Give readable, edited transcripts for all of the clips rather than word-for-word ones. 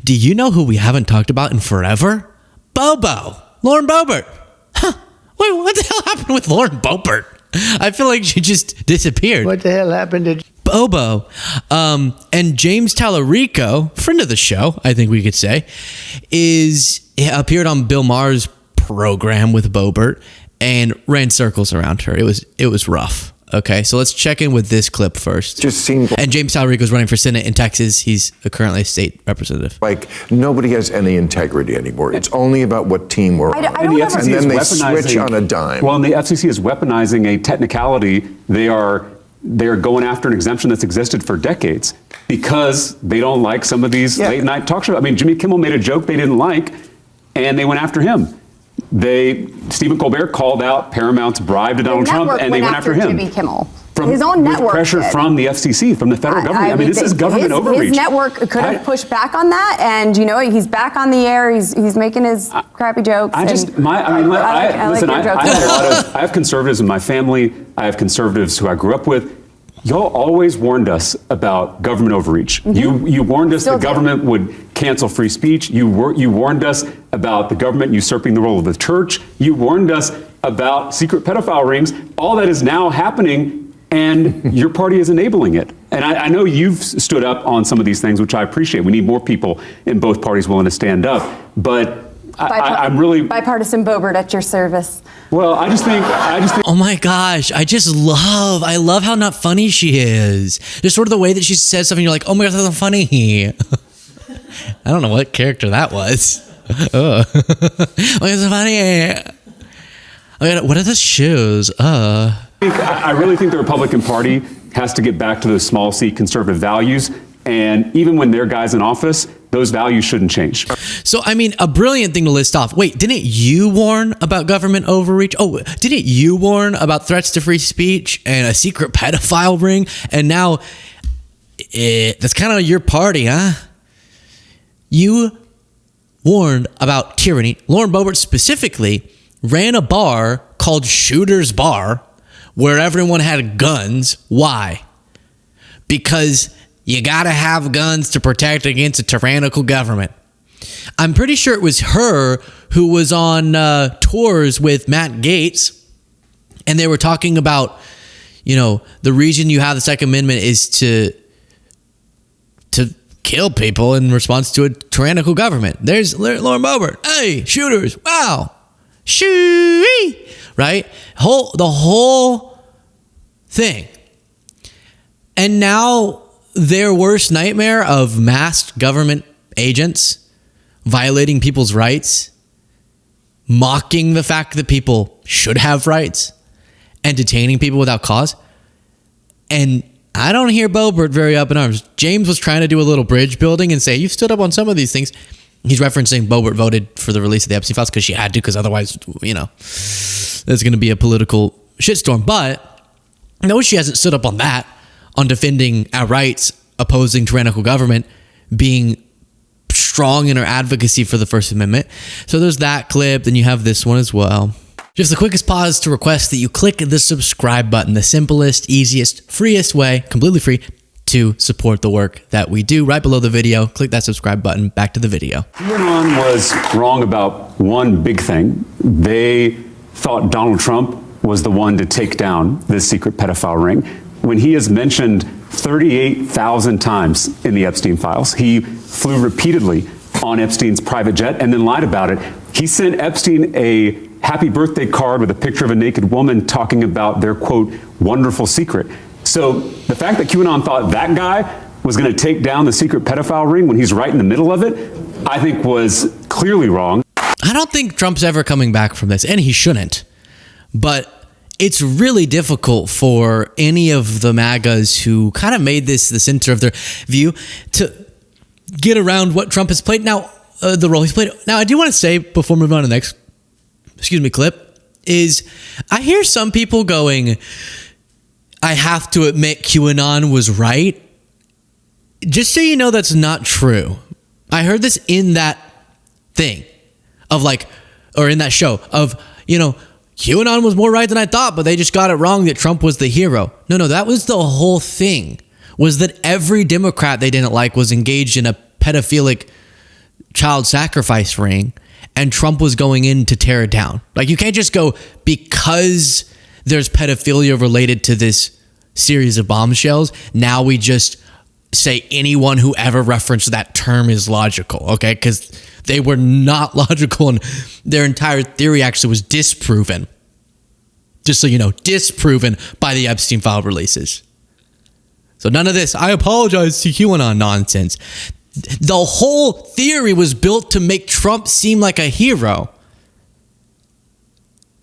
Do you know who we haven't talked about in forever? Bobo. Lauren Boebert. Huh. Wait, what the hell happened with Lauren Boebert? I feel like she just disappeared. What the hell happened to Bobo? And James Talarico, friend of the show, I think we could say, appeared on Bill Maher's program with Boebert and ran circles around her. It was rough. Okay, so let's check in with this clip first. Just seemed and James Talarico is running for Senate in Texas. He's currently a state representative. like nobody has any integrity anymore. It's only about what team we're on. And the FCC and then they is weaponizing, switch on a dime. Well, and the FCC is weaponizing a technicality. They're going after an exemption that's existed for decades because they don't like some of these late night talk shows. I mean, Jimmy Kimmel made a joke they didn't like, and they went after him. Stephen Colbert called out Paramount's bribe to Donald Trump, and they went after him. Jimmy Kimmel. From, his own network with pressure did. from the FCC, from the federal government. I mean, this is government overreach. His network could have pushed back on that, and he's back on the air. He's making his crappy jokes. I have conservatives in my family. I have conservatives who I grew up with. Y'all always warned us about government overreach. Mm-hmm. You warned us the government would cancel free speech. You warned us about the government usurping the role of the church. You warned us about secret pedophile rings. All that is now happening, and your party is enabling it. And I know you've stood up on some of these things, which I appreciate. We need more people in both parties willing to stand up. But I'm really bipartisan Boebert at your service. Well, I just think. Oh my gosh, I love how not funny she is. Just sort of the way that she says something, you're like, oh my gosh, that's not funny. I don't know what character that was. Oh, it's funny. What are the shoes? I really think the Republican Party has to get back to those small C conservative values. And even when they're guys in office, those values shouldn't change. So, I mean, a brilliant thing to list off. Wait, didn't you warn about government overreach? Oh, didn't you warn about threats to free speech and a secret pedophile ring? And now, that's kind of your party, huh? You warned about tyranny. Lauren Boebert specifically ran a bar called Shooter's Bar where everyone had guns. Why? Because you gotta have guns to protect against a tyrannical government. I'm pretty sure it was her who was on tours with Matt Gaetz, and they were talking about, the reason you have the Second Amendment is to kill people in response to a tyrannical government. There's Lauren Boebert. Hey, shooters! Wow, shoo! Right? The whole thing, and now their worst nightmare of masked government agents violating people's rights, mocking the fact that people should have rights, and detaining people without cause. And I don't hear Boebert very up in arms. James was trying to do a little bridge building and say, you've stood up on some of these things. He's referencing Boebert voted for the release of the Epstein files because she had to, because otherwise, there's going to be a political shitstorm. But no, she hasn't stood up on that, on defending our rights, opposing tyrannical government, being strong in her advocacy for the First Amendment. So there's that clip. Then you have this one as well. Just the quickest pause to request that you click the subscribe button, the simplest, easiest, freest way, completely free, to support the work that we do. Right below the video, click that subscribe button. Back to the video. QAnon was wrong about one big thing. They thought Donald Trump was the one to take down this secret pedophile ring. When he is mentioned 38,000 times in the Epstein files, he flew repeatedly on Epstein's private jet and then lied about it. He sent Epstein a happy birthday card with a picture of a naked woman talking about their, quote, wonderful secret. So the fact that QAnon thought that guy was going to take down the secret pedophile ring when he's right in the middle of it, I think was clearly wrong. I don't think Trump's ever coming back from this, and he shouldn't. But it's really difficult for any of the MAGAs who kind of made this the center of their view to get around what Trump has played. Now, the role he's played. Now, I do want to say, before moving on to the next, clip, is I hear some people going, I have to admit QAnon was right. Just so you know, that's not true. I heard this in that thing of or in that show of, QAnon was more right than I thought, but they just got it wrong that Trump was the hero. No, that was the whole thing, was that every Democrat they didn't like was engaged in a pedophilic child sacrifice ring, and Trump was going in to tear it down. Like, you can't just go, because there's pedophilia related to this series of bombshells, now we just say anyone who ever referenced that term is logical, okay? Because they were not logical, and their entire theory actually was disproven. Just so you know, disproven by the Epstein file releases. So none of this, I apologize to QAnon nonsense. The whole theory was built to make Trump seem like a hero.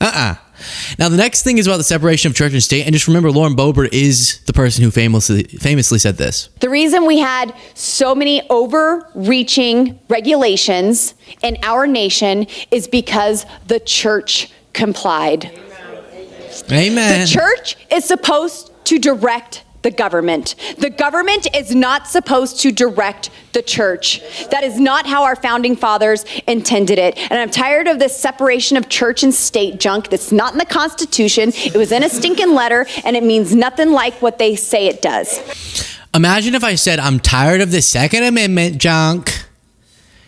Now, the next thing is about the separation of church and state. And just remember, Lauren Boebert is the person who famously said this. The reason we had so many overreaching regulations in our nation is because the church complied. Amen. The church is supposed to direct the government. The government is not supposed to direct the church. That is not how our founding fathers intended it. And I'm tired of this separation of church and state junk that's not in the Constitution. It was in a stinking letter, and it means nothing like what they say it does. Imagine if I said, I'm tired of the Second Amendment junk.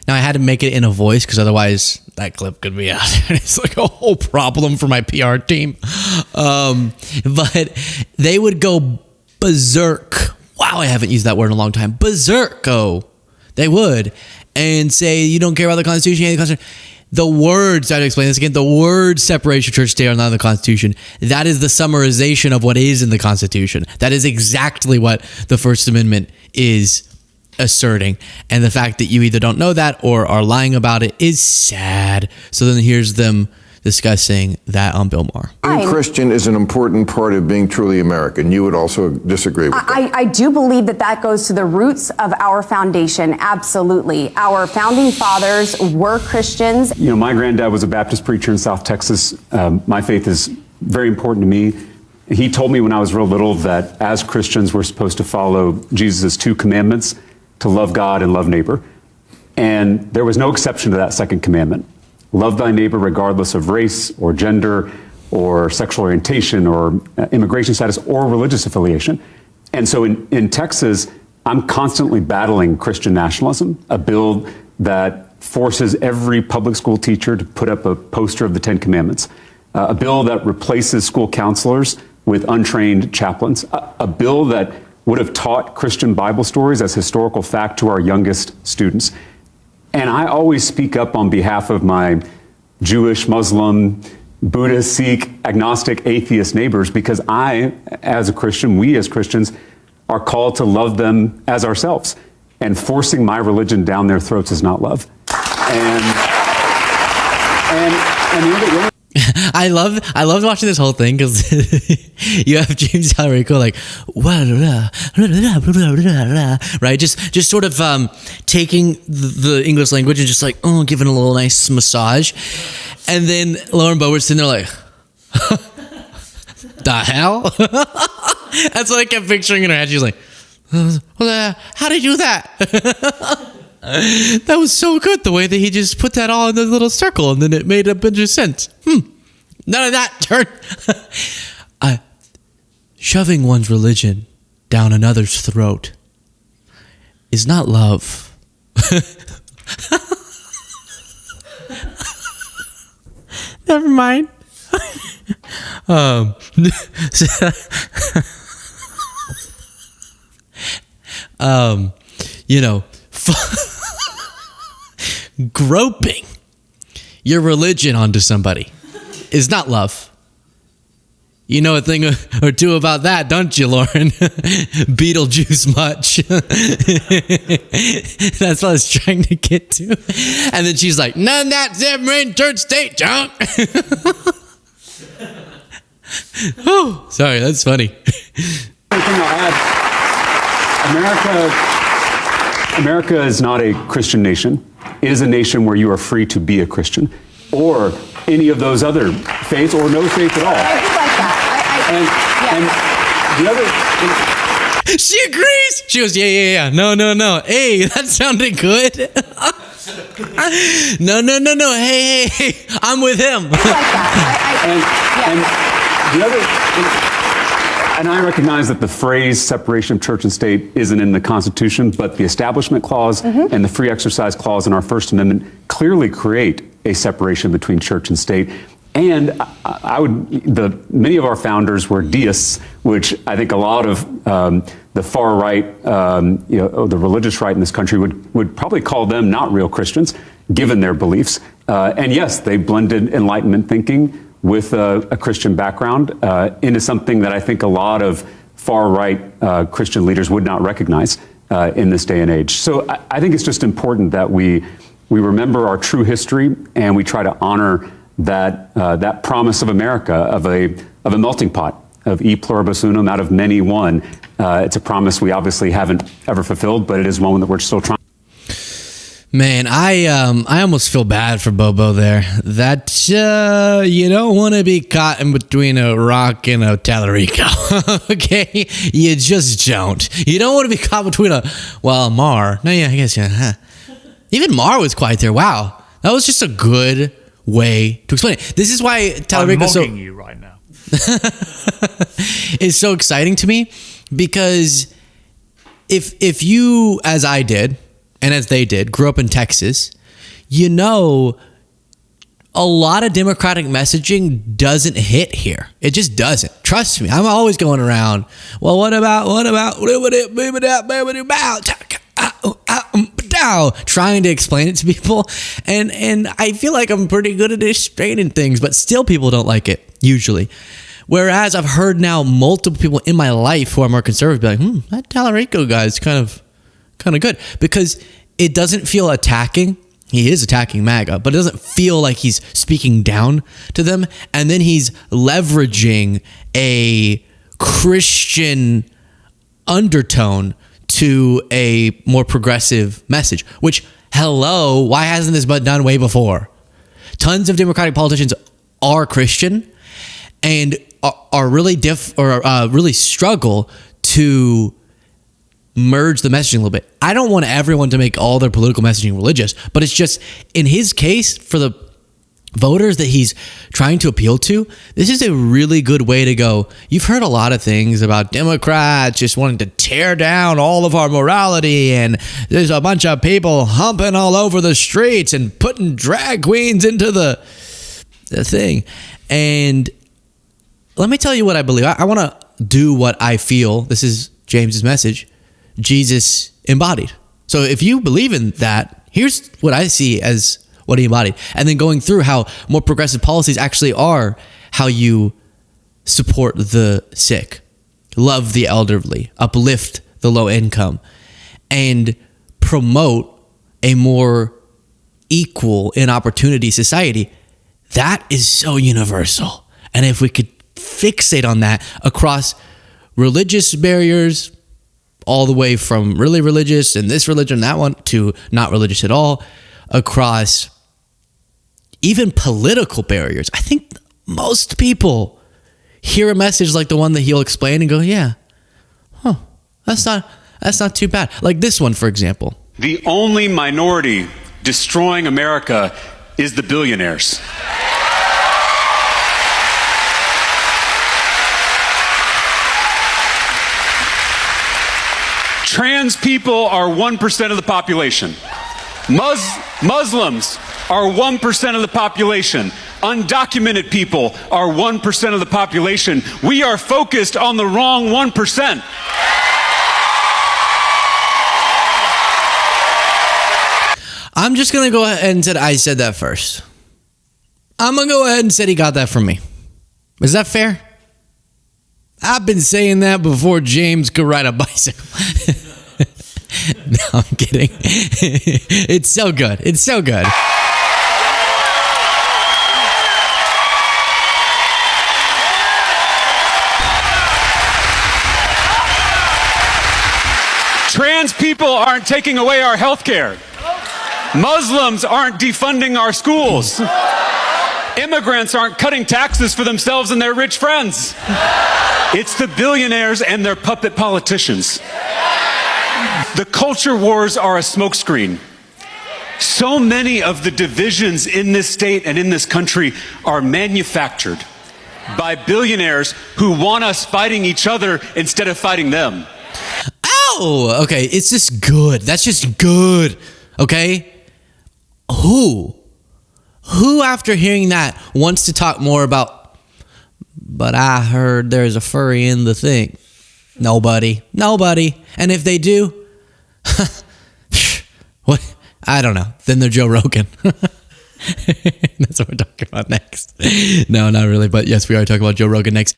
Now, I had to make it in a voice because otherwise that clip could be out. It's like a whole problem for my PR team. But they would go berserk. Wow, I haven't used that word in a long time. Berserk-o. They would. And say, you don't care about the Constitution. The words, I have to explain this again, the word separation of church and state are not in the Constitution. That is the summarization of what is in the Constitution. That is exactly what the First Amendment is asserting. And the fact that you either don't know that or are lying about it is sad. So then here's them discussing that on Bill Maher. Being Christian is an important part of being truly American. You would also disagree with that. I do believe that goes to the roots of our foundation. Absolutely. Our founding fathers were Christians. You know, my granddad was a Baptist preacher in South Texas. My faith is very important to me. He told me when I was real little that as Christians, we're supposed to follow Jesus' 2 commandments, to love God and love neighbor. And there was no exception to that second commandment. Love thy neighbor regardless of race or gender or sexual orientation or immigration status or religious affiliation. And so in Texas, I'm constantly battling Christian nationalism, a bill that forces every public school teacher to put up a poster of the 10 Commandments, a bill that replaces school counselors with untrained chaplains, a bill that would have taught Christian Bible stories as historical fact to our youngest students. And I always speak up on behalf of my Jewish, Muslim, Buddhist, Sikh, agnostic, atheist neighbors because I, as a Christian, we as Christians, are called to love them as ourselves. And forcing my religion down their throats is not love. I loved watching this whole thing because you have James Talarico like right, just sort of taking the English language and just like giving a little nice massage, and then Lauren Boebert sitting there like, the hell? That's what I kept picturing in her head. She was like, how did you do that? That was so good, the way that he just put that all in the little circle and then it made a bunch of sense. None of that turned. Shoving one's religion down another's throat is not love. Never mind. You know, groping your religion onto somebody is not love. You know a thing or two about that, don't you, Lauren? Beetlejuice much. That's what I was trying to get to. And then she's like, none of that separation church state junk. Oh, sorry, that's funny. One thing I'll add, America is not a Christian nation. It is a nation where you are free to be a Christian or any of those other faiths or no faith at all. I do like that. And the other... She agrees. She goes, yeah. No. Hey, that sounded good. No. Hey. I'm with him. And the other... And I recognize that the phrase separation of church and state isn't in the Constitution, but the Establishment Clause and the Free Exercise Clause in our First Amendment clearly create a separation between church and state. And many of our founders were deists, which I think a lot of the far right, the religious right in this country would probably call them not real Christians, given their beliefs. And yes, they blended Enlightenment thinking with a Christian background into something that I think a lot of far right Christian leaders would not recognize in this day and age. So I think it's just important that we remember our true history and we try to honor that promise of America, of a melting pot, of e pluribus unum, out of many one. It's a promise we obviously haven't ever fulfilled, but it is one that we're still trying. Man, I almost feel bad for Bobo there. That you don't want to be caught in between a rock and a Talarico. Okay, you just don't. You don't want to be caught between Maher. No, yeah, I guess yeah. Huh. Even Maher was quite there. Wow, that was just a good way to explain it. This is why Talarico mocking you right now is so exciting to me, because if you, as I did and as they did, grew up in Texas, you know, a lot of Democratic messaging doesn't hit here. It just doesn't. Trust me. I'm always going around, well, what about trying to explain it to people, and I feel like I'm pretty good at explaining things, but still people don't like it usually. Whereas I've heard now multiple people in my life who are more conservative be like, that Talarico guy is kind of good, because it doesn't feel attacking. He is attacking MAGA, but it doesn't feel like he's speaking down to them. And then he's leveraging a Christian undertone to a more progressive message, which, hello, why hasn't this been done way before? Tons of Democratic politicians are Christian and are really really struggle to merge the messaging a little bit. I don't want everyone to make all their political messaging religious, but it's just, in his case, for the voters that he's trying to appeal to, this is a really good way to go. You've heard a lot of things about Democrats just wanting to tear down all of our morality, and there's a bunch of people humping all over the streets and putting drag queens into the thing. And let me tell you what I believe. I want to do what I feel. This is James's message. Jesus embodied. So if you believe in that, here's what I see as what he embodied. And then going through how more progressive policies actually are how you support the sick, love the elderly, uplift the low income, and promote a more equal in opportunity society. That is so universal. And if we could fixate on that across religious barriers, all the way from really religious and this religion, that one, to not religious at all, across even political barriers. I think most people hear a message like the one that he'll explain and go, yeah, that's not too bad. Like this one, for example. The only minority destroying America is the billionaires. Trans people are 1% of the population. Muslims are 1% of the population. Undocumented people are 1% of the population. We are focused on the wrong 1%. I'm just going to go ahead and say I said that first. I'm going to go ahead and say he got that from me. Is that fair? I've been saying that before James could ride a bicycle. No, I'm kidding. It's so good. It's so good. Trans people aren't taking away our health care. Muslims aren't defunding our schools. Immigrants aren't cutting taxes for themselves and their rich friends. It's the billionaires and their puppet politicians. The culture wars are a smokescreen. So many of the divisions in this state and in this country are manufactured. by billionaires who want us fighting each other instead of fighting them. Oh, okay. It's just good. That's just good. Okay. Who after hearing that wants to talk more about, but I heard there's a furry in the thing? Nobody. And if they do, what? I don't know. Then they're Joe Rogan. That's what we're talking about next. No, not really. But yes, we are talking about Joe Rogan next.